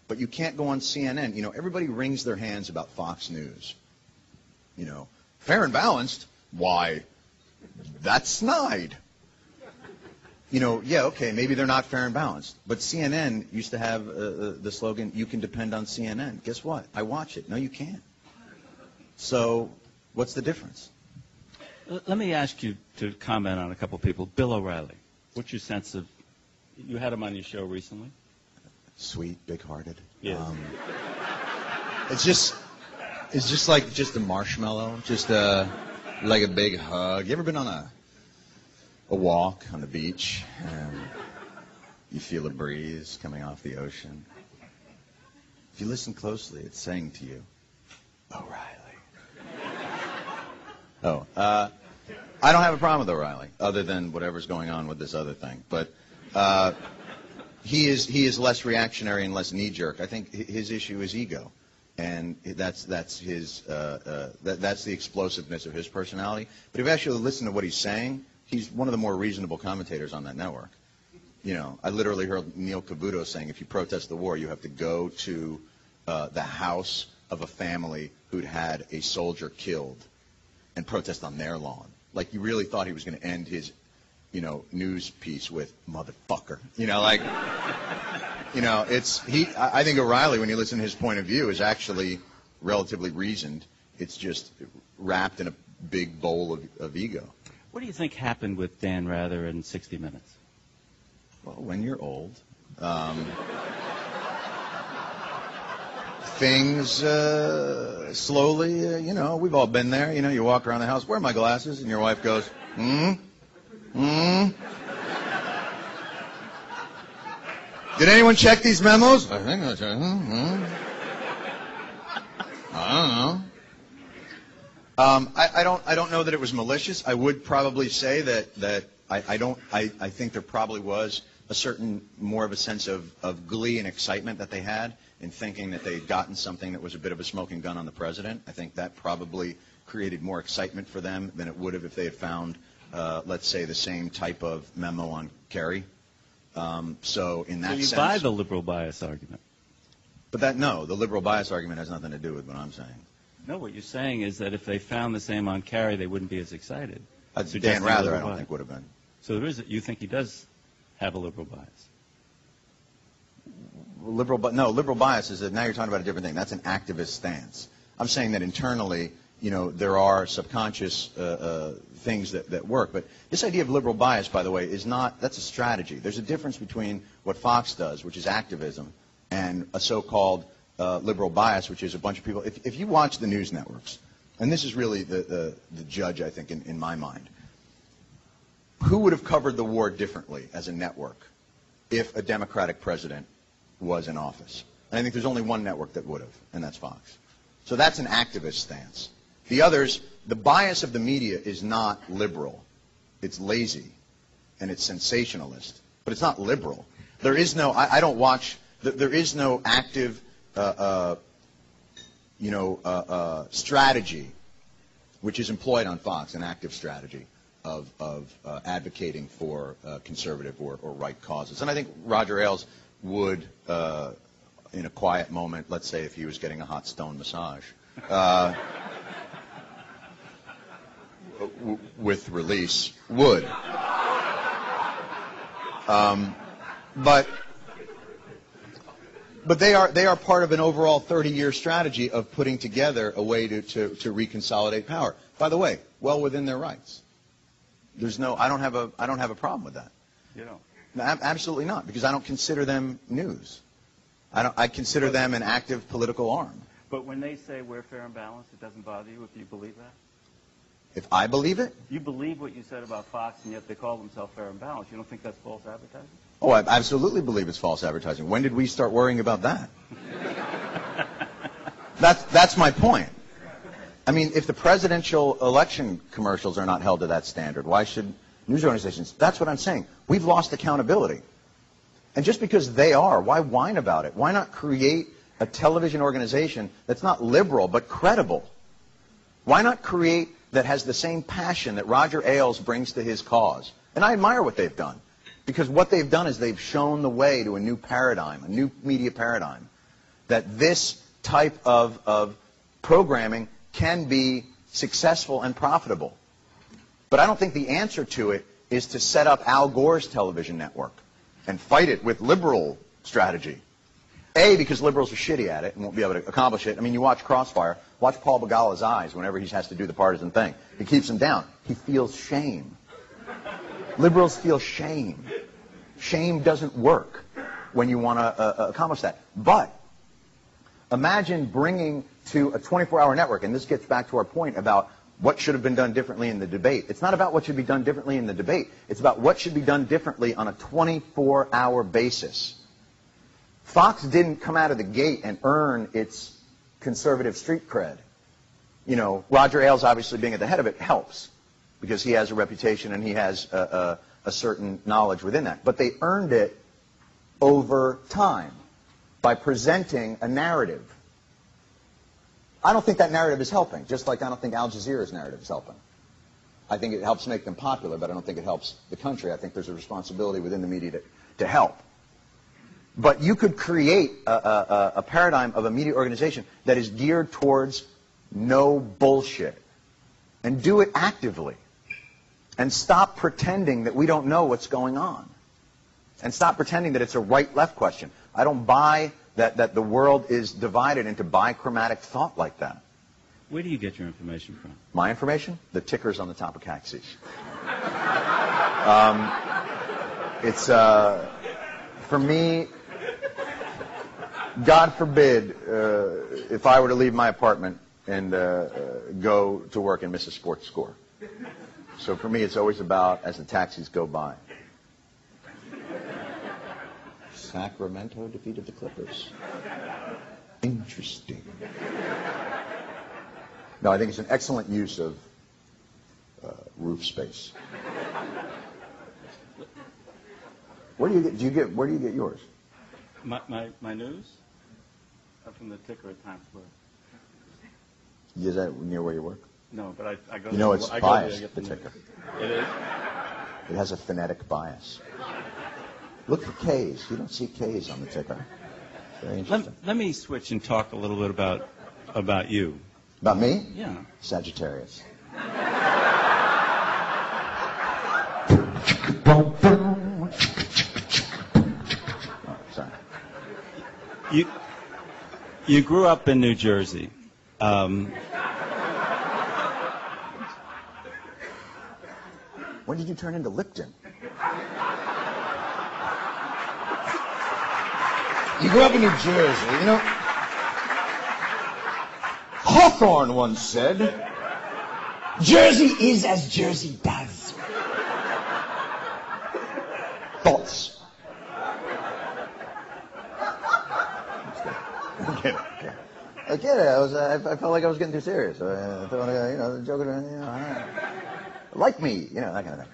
But you can't go on CNN. You know, everybody wrings their hands about Fox News. You know, fair and balanced? Why, that's snide. You know, yeah, okay, maybe they're not fair and balanced. But CNN used to have the slogan, you can depend on CNN. Guess what? I watch it. No, you can't. So what's the difference? Let me ask you to comment on a couple people. Bill O'Reilly, what's your sense of, you had him on your show recently? Sweet, big-hearted. Yeah. It's just like a marshmallow, just like a big hug. You ever been on a walk on the beach and you feel a breeze coming off the ocean? If you listen closely, it's saying to you, O'Reilly. I don't have a problem with O'Reilly, other than whatever's going on with this other thing. But he is less reactionary and less knee-jerk. I think his issue is ego, and that's the explosiveness of his personality. But if you actually listen to what he's saying, he's one of the more reasonable commentators on that network. You know, I literally heard Neil Cavuto saying, if you protest the war, you have to go to the house of a family who'd had a soldier killed and protest on their lawn. Like, you really thought he was going to end his, you know, news piece with motherfucker. You know, like, you know, I think O'Reilly, when you listen to his point of view, is actually relatively reasoned. It's just wrapped in a big bowl of ego. What do you think happened with Dan Rather in 60 Minutes? Well, when you're old, things slowly, you know, we've all been there. You know, you walk around the house, where are my glasses? And your wife goes, Did anyone check these memos? I think I checked. I don't know. I don't know that it was malicious. I would probably say that I think there probably was a certain more of a sense of glee and excitement that they had in thinking that they had gotten something that was a bit of a smoking gun on the president. I think that probably created more excitement for them than it would have if they had found, let's say, the same type of memo on Kerry. So in that sense, you buy the liberal bias argument. But the liberal bias argument has nothing to do with what I'm saying. No, what you're saying is that if they found the same on Kerry, they wouldn't be as excited. Dan Rather, I don't think would have been. So you think he does have a liberal bias? Liberal bias is that now you're talking about a different thing. That's an activist stance. I'm saying that internally, you know, there are subconscious things that work. But this idea of liberal bias, by the way, that's a strategy. There's a difference between what Fox does, which is activism, and a so-called liberal bias, which is a bunch of people. If you watch the news networks, and this is really the judge, I think, in my mind, who would have covered the war differently as a network if a Democratic president was in office? And I think there's only one network that would have, and that's Fox. So that's an activist stance. The others, the bias of the media is not liberal. It's lazy, and it's sensationalist. But it's not liberal. There is no, I don't watch, there is no active, strategy which is employed on Fox, an active strategy of advocating for conservative or right causes. And I think Roger Ailes would, in a quiet moment, let's say if he was getting a hot stone massage, with release, would. But they are part of an overall 30-year strategy of putting together a way to reconsolidate power. By the way, well within their rights. I don't have a problem with that. You don't? No, absolutely not, because I don't consider them news. I consider them an active political arm. But when they say we're fair and balanced, it doesn't bother you if you believe that? If I believe it? You believe what you said about Fox, and yet they call themselves fair and balanced. You don't think that's false advertising? Oh, I absolutely believe it's false advertising. When did we start worrying about that? That's my point. I mean, if the presidential election commercials are not held to that standard, why should news organizations? That's what I'm saying. We've lost accountability. And just because they are, why whine about it? Why not create a television organization that's not liberal but credible? Why not create that has the same passion that Roger Ailes brings to his cause? And I admire what they've done, because what they've done is they've shown the way to a new paradigm, a new media paradigm, that this type of programming can be successful and profitable. But I don't think the answer to it is to set up Al Gore's television network and fight it with liberal strategy. A, because liberals are shitty at it and won't be able to accomplish it. I mean, you watch Crossfire, watch Paul Begala's eyes whenever he has to do the partisan thing. It keeps him down. He feels shame. Liberals feel shame. Shame doesn't work when you want to accomplish that. But imagine bringing to a 24-hour network, and this gets back to our point about what should have been done differently in the debate. It's not about what should be done differently in the debate. It's about what should be done differently on a 24-hour basis. Fox didn't come out of the gate and earn its conservative street cred. You know, Roger Ailes obviously being at the head of it helps because he has a reputation and he has a certain knowledge within that. But they earned it over time by presenting a narrative. I don't think that narrative is helping, just like I don't think Al Jazeera's narrative is helping. I think it helps make them popular, but I don't think it helps the country. I think there's a responsibility within the media to help. But you could create a paradigm of a media organization that is geared towards no bullshit and do it actively and stop pretending that we don't know what's going on and stop pretending that it's a right-left question. I don't buy that the world is divided into bichromatic thought like that. Where do you get your information from? My information? The tickers on the top of taxis. It's, for me, God forbid, if I were to leave my apartment and go to work and miss a sports score. So for me, it's always about as the taxis go by. Sacramento defeated the Clippers. Interesting. No, I think it's an excellent use of roof space. Where do you get yours? My news? From the ticker at Times Square. Is that near where you work? No, but I go. You know it's biased, the ticker. It is? It has a phonetic bias. Look for K's. You don't see K's on the ticker. Very interesting. Let me switch and talk a little bit about you. About me? Yeah. Sagittarius. Sorry. You grew up in New Jersey. When did you turn into Lipton? You grew up in New Jersey, you know. Hawthorne once said, Jersey is as Jersey does. Thoughts? I get it. I felt like I was getting too serious. I felt like, joking around, like me, that kind of thing.